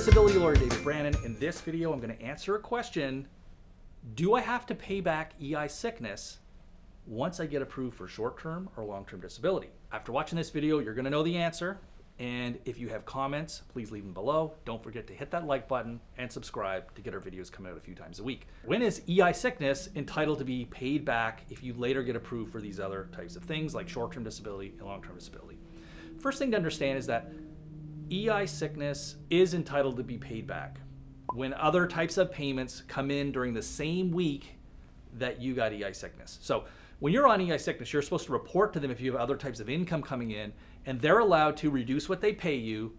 disability lawyer David Brannen. In this video, I'm going to answer a question. Do I have to pay back EI sickness once I get approved for short-term or long-term disability? After watching this video, you're going to know the answer. And if you have comments, please leave them below. Don't forget to hit that like button and subscribe to get our videos coming out a few times a week. When is EI sickness entitled to be paid back if you later get approved for these other types of things like short-term disability and long-term disability? First thing to understand is that EI sickness is entitled to be paid back when other types of payments come in during the same week that you got EI sickness. So when you're on EI sickness, you're supposed to report to them if you have other types of income coming in, and they're allowed to reduce what they pay you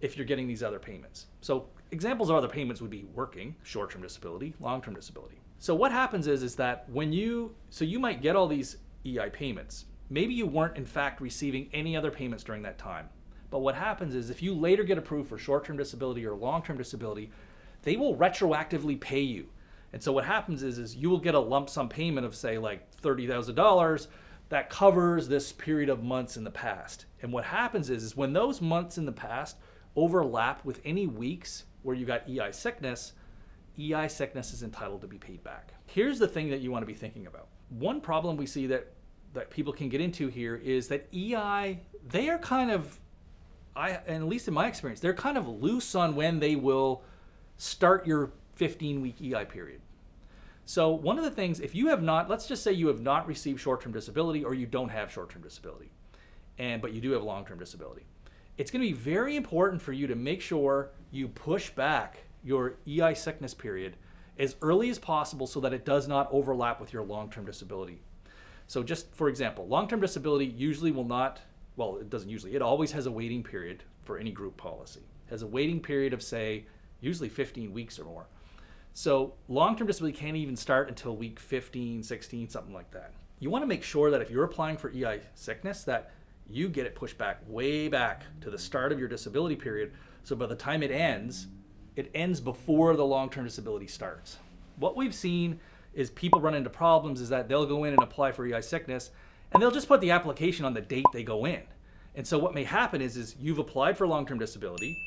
if you're getting these other payments. So examples of other payments would be working, short-term disability, long-term disability. So what happens is that when you might get all these EI payments. Maybe you weren't in fact receiving any other payments during that time. But what happens is if you later get approved for short-term disability or long-term disability, they will retroactively pay you. And so what happens is you will get a lump sum payment of say like $30,000 that covers this period of months in the past. And what happens is when those months in the past overlap with any weeks where you got EI sickness is entitled to be paid back. Here's the thing that you want to be thinking about. One problem we see that people can get into here is that EI, they are kind of, and at least in my experience, they're kind of loose on when they will start your 15-week EI period. So one of the things, if you have not, let's just say you have not received short-term disability or you don't have short-term disability, but you do have long-term disability, it's going to be very important for you to make sure you push back your EI sickness period as early as possible so that it does not overlap with your long-term disability. So just for example, long-term disability usually will not, well, it doesn't usually, it always has a waiting period for any group policy. It has a waiting period of say, usually 15 weeks or more. So long-term disability can't even start until week 15, 16, something like that. You want to make sure that if you're applying for EI sickness that you get it pushed back way back to the start of your disability period. So by the time it ends before the long-term disability starts. What we've seen is people run into problems is that they'll go in and apply for EI sickness and they'll just put the application on the date they go in. And so what may happen is you've applied for long-term disability,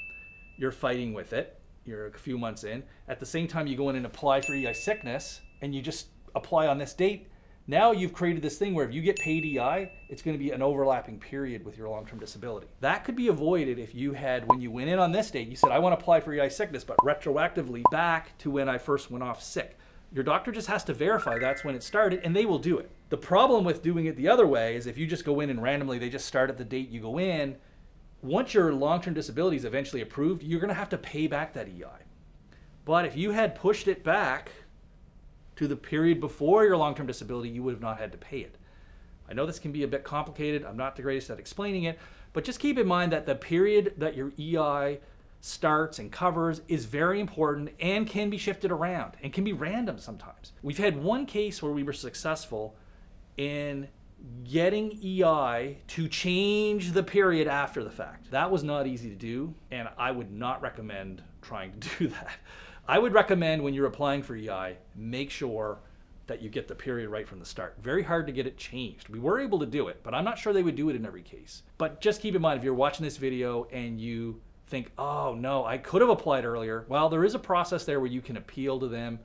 you're fighting with it, you're a few months in, at the same time you go in and apply for EI sickness and you just apply on this date. Now you've created this thing where if you get paid EI, it's going to be an overlapping period with your long-term disability. That could be avoided if you had, when you went in on this date, you said, I want to apply for EI sickness, but retroactively back to when I first went off sick. Your doctor just has to verify that's when it started and they will do it. The problem with doing it the other way is if you just go in and randomly they just start at the date you go in, once your long-term disability is eventually approved, you're going to have to pay back that EI. But if you had pushed it back to the period before your long-term disability, you would have not had to pay it. I know this can be a bit complicated. I'm not the greatest at explaining it, but just keep in mind that the period that your EI starts and covers is very important and can be shifted around and can be random sometimes. We've had one case where we were successful in getting EI to change the period after the fact. That was not easy to do, and I would not recommend trying to do that. I would recommend when you're applying for EI, make sure that you get the period right from the start. Very hard to get it changed. We were able to do it, but I'm not sure they would do it in every case. But just keep in mind, if you're watching this video and you think, oh no, I could have applied earlier, well, there is a process there where you can appeal to them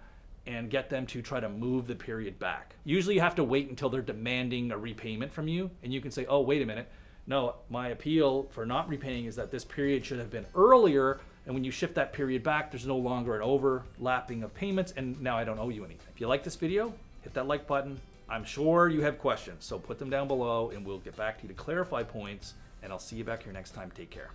and get them to try to move the period back. Usually you have to wait until they're demanding a repayment from you, and you can say, oh, wait a minute, no, my appeal for not repaying is that this period should have been earlier, and when you shift that period back, there's no longer an overlapping of payments, and now I don't owe you anything. If you like this video, hit that like button. I'm sure you have questions, so put them down below, and we'll get back to you to clarify points, and I'll see you back here next time. Take care.